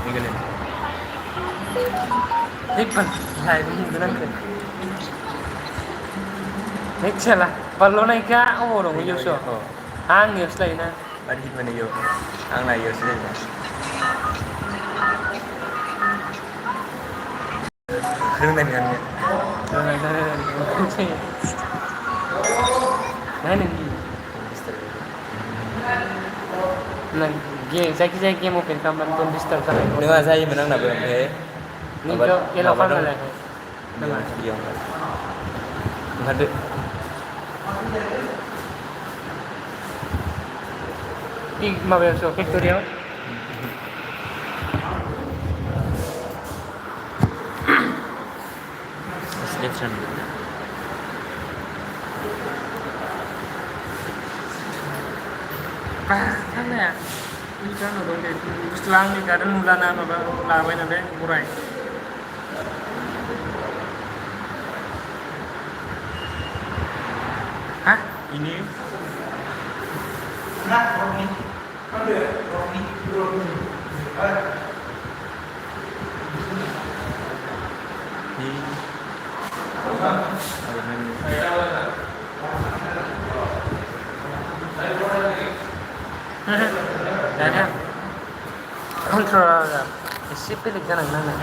England. Hikman, hai ini bilang ke. Next lah, perlu naik ke orang Yusuf. Hang Yusuf lain na. Bari Hikman yo. Ang na yo sila. Kung na niyan. Nah nanti. Nang saya game open kamar pun disturb kan. Nunga saya menang na ba he? Ni ko yellow kan lah. Nunga iyo. Ngade. Ih, mau so Victoria. Selection. Kan ya. Ini kan udah selang nih kadang mulana apa lawan ada murai. Hah? Ini Ada. Kontrol ada. Isi pilih jangan nana.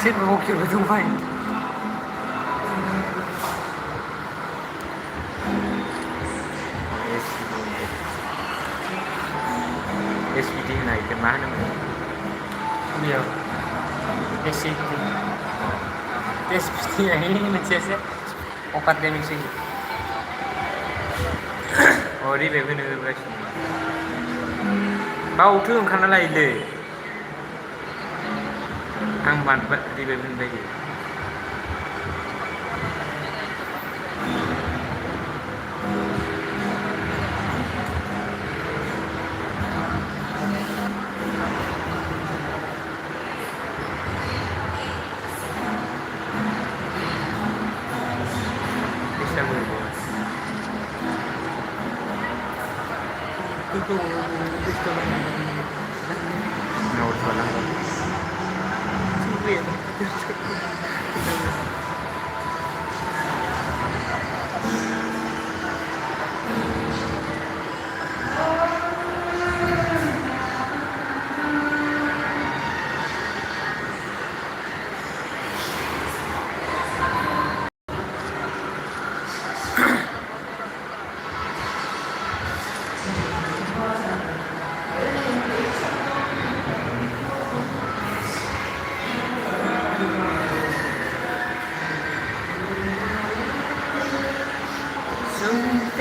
Sit bukir betul baik. SPT này cái má nó Iya. SCT. SPT ini mencese opat demi sih. oh đi về bên nơi về bao thương khăn nó lại để ăn bàn vậy đi về bên đây Itu ngồi vào lăng Sumber.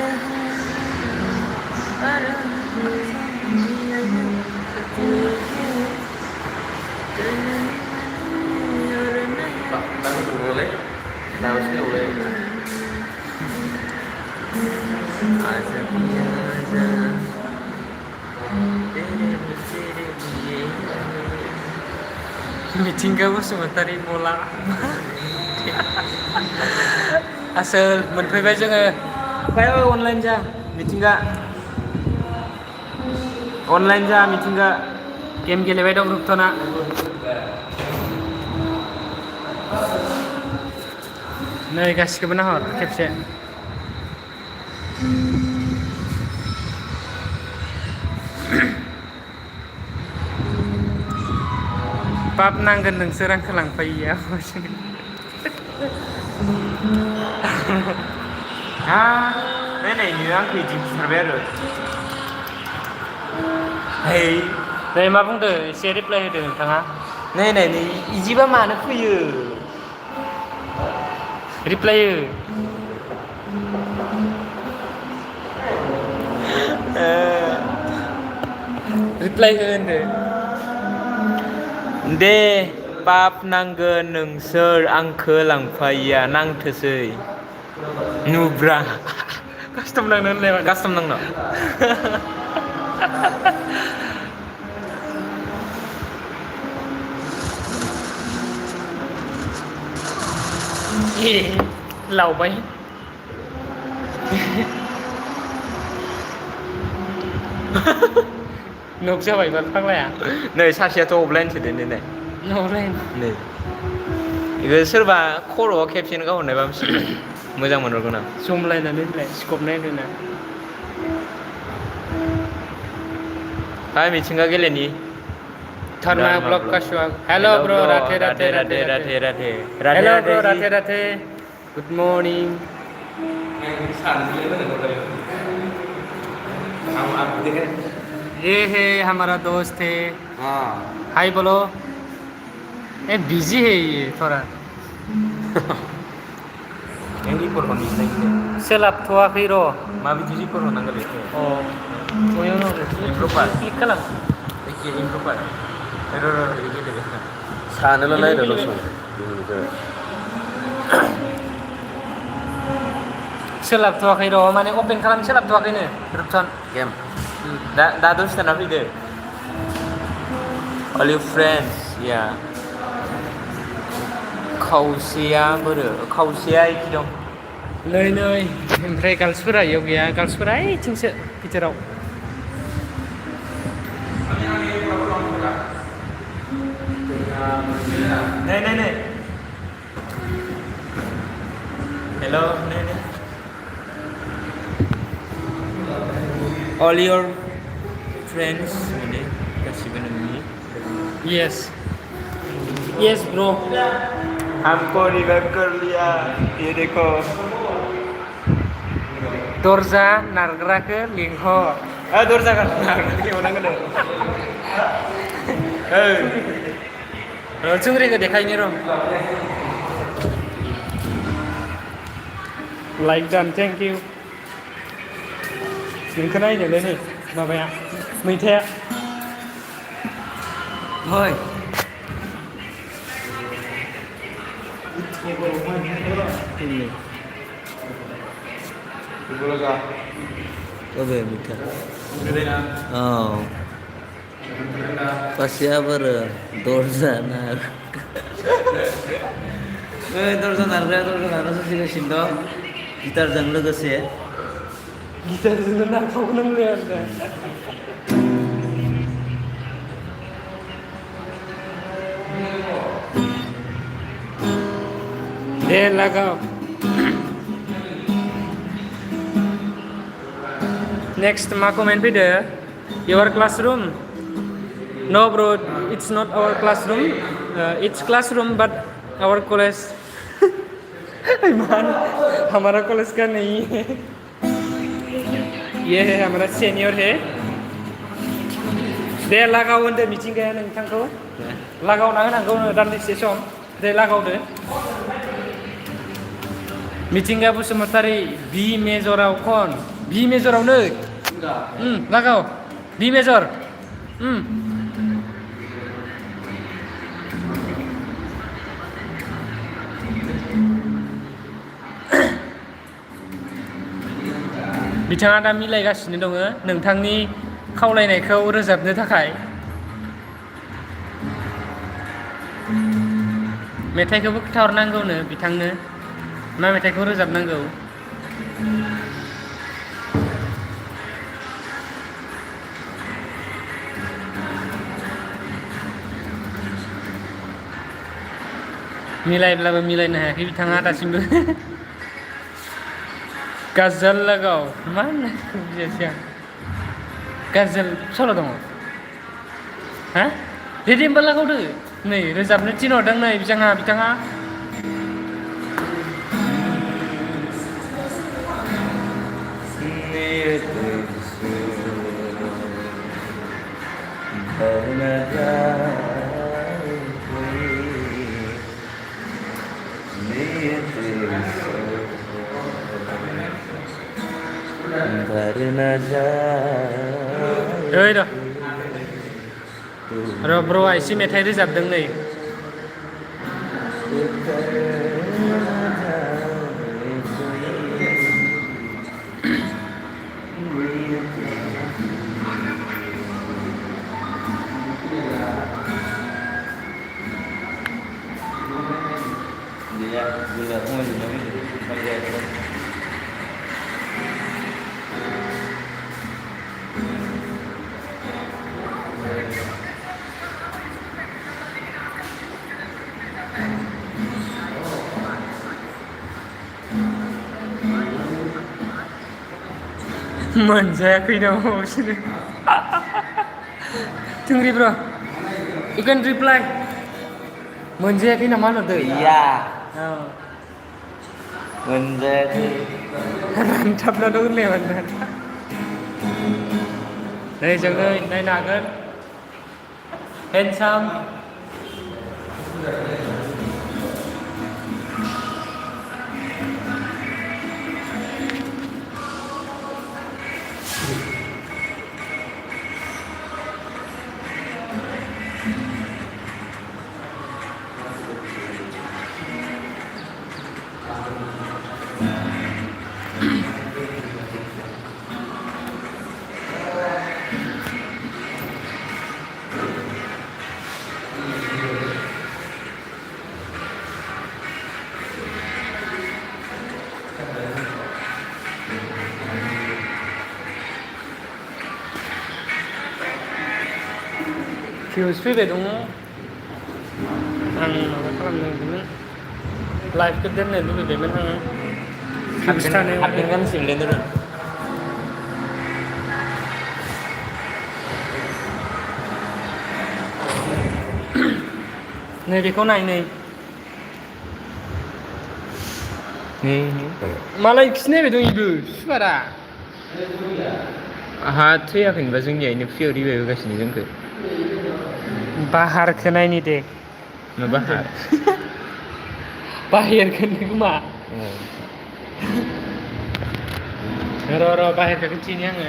Mitinggawa sementara bola. Asal मोनफैबाय जोङो फाय online जा मिथिंगा online जा मिथिंगा game गेलेबाय दं रुपथना नै गासिखौबो नाहर खेबसे पाप नांगोन नोंसोर आंखौ लांफायिया ha cái này như ăn thì chim sờ bé rồi hey नै मा बुंदो एसे रिप्लाय होदो नोंथाङा này này này इजिबा मानो फैयो रिप्लाय हो रिप्लाय हो होनदो दे पाप नांगोन नोंसोर आंखौ लांफायिया नांथोसै नुब्रा कास्टम नांनो होनलाय कास्टम नांनो เหล่าไปนกजाबाय फाग्लाया नै सासेयाथ' अफलाइन सोदो नै न'लाइन नै बेखौ सोरबा खर'आव खेबसेनो गावहरनायबा मिथिगोन मोजां मोनहरगोन आं जमलायनानै होलाय सिखबनाय होना हाय मिथिंगा गेलेनि धर्मा ब्लॉग का स्वागत hello bro Radhe Radhe Radhe Radhe Radhe hello bro Radhe Radhe good morning ये है हमारा दोस्त है हाय बोलो ए बिजी है ये थोड़ा रिपर्ट हरनोसै सोलाबथ'वाखै र' माबायदि रिपर्ट हरनांगौ बेखौ अ बयाव इमप्रुभार क्लिक खालाम एखे इमप्रुभार गेलेबाय सानोल' नायदो दसं सोलाबथ'वाखै र' माने अपेन खालामनो सोलाबथ'वाखैनो रुपसन गेम दा दसे थाना फैदो all your friends yeah खावसेया एखि दं नै ओमफ्राय गार्लसफोरा इयाव गैया गार्लसफोरा ओइथिंसो भितराव नै हेल' नै all your friends माने गासिबो नोंनि यस ब्रो हमको रिवाइव कर लिया ये देखो दरजा नारग्राखौ लिंहर दरजा नारग्राखौ लिंहरनांगोन चुंग्रिखौ देखायनि र' लाइक दान थेंक इउ नोंखौ नायनोलै नै माबाया मैथाया हय अबे मिठा पासिया बर दरजा नार दरजा नारग्राया सोलिगासिनो दं गिटारजों लोगोसे गिटारजोंनो नारखावनांगौ आरो दे लगाओ नेक्स्ट मा कमेन्ट फैदो your classroom no bro it's not our classroom it's classroom but our college हमारा कॉलेज का नहीं है ये है हमारा सीनियर है दे लगाव होनदो मिथिंगाया नोंथांखौ लागावना होनांगौ दान्दिसे सम दे लागावदो मिथिंगा बसुमतारी बी मेजराव खन बी मेजरावनो लागाव बी मेजर बिथाङा दा मिलायगासिनो दङ नोंथांनि खावलायनायखौ रोजाबनो थाखाय मेथाइखौबो खोन्थाहरनांगौनो बिथांनो मा मेथाइखौ रोजाबनांगौ मिलायब्लाबो मिलायनो हायाखै बिथाङा दासिमबो गाजल लगाव मा होननायखौ बुजियासै आं गाजल सल' दङ हा रेडि होमबा लागावदो नै रोजाबनो थिनहरदों नै बिथाङा ओइ र' ब्र'आ एसे मेथाइ रोजाबदों नै gila gila aku masih nggak bisa pakai itu. Manjayakin dong sini. Tunggu bro. You can reply. Manjayakin mana tuh? Iya. Oh. Menjadi Mantap lah dong nih mantap. Đây chàng ơi, đây là cái handsome. Views fैबाय दङ आं माबा खालामदोंमोन लाइभखौ दोननो लुबैबायमोन आङो views थानायाव Update kan sih turun. नै बेखौ नाय नै Nih. मालाय खिनायबाय दं इबो सुवारा आहा थैयाखैनोबा जोंनिया इनो फ्रियाव रिभाइभ होगासिनो जोंखौ बाहारखौ नायनि दे मा बाहार बाहेरखौ खोमा र' बाहेरखौ खिन्थिनि आङो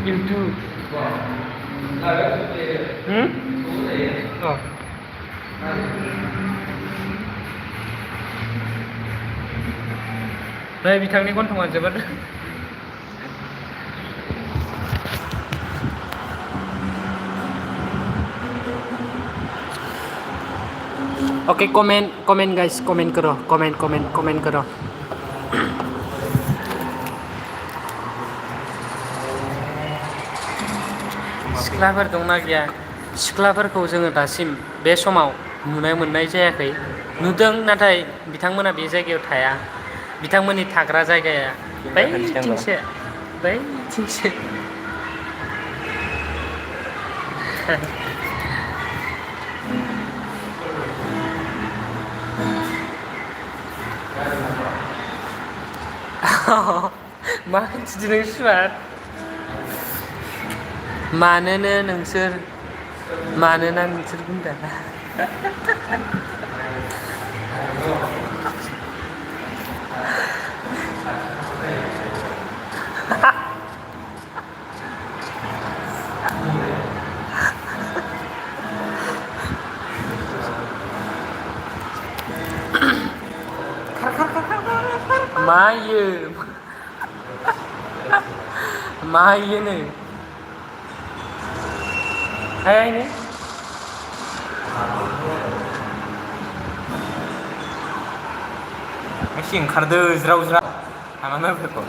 YouTube. Oh. Đây बिथांनि गन्थङा जोबोद ओके कमेंट गाइस कमेंट करो कमेंट करो सिख्लाफोर दंना गैया सिख्लाफोरखौ जोङो दासिम बे समाव नुनो मोननाय जायाखै नुदों नाथाय बिथांमोना बे जायगायाव थाया बिथांमोननि थाग्रा जायगाया बैथिंसे मा खिन्थिदों नों सुवार मानोना नोंसोर बुंदा मायो नै आइनो एसे ओंखारदो ज्राव ज्राव हामा माफोरखौ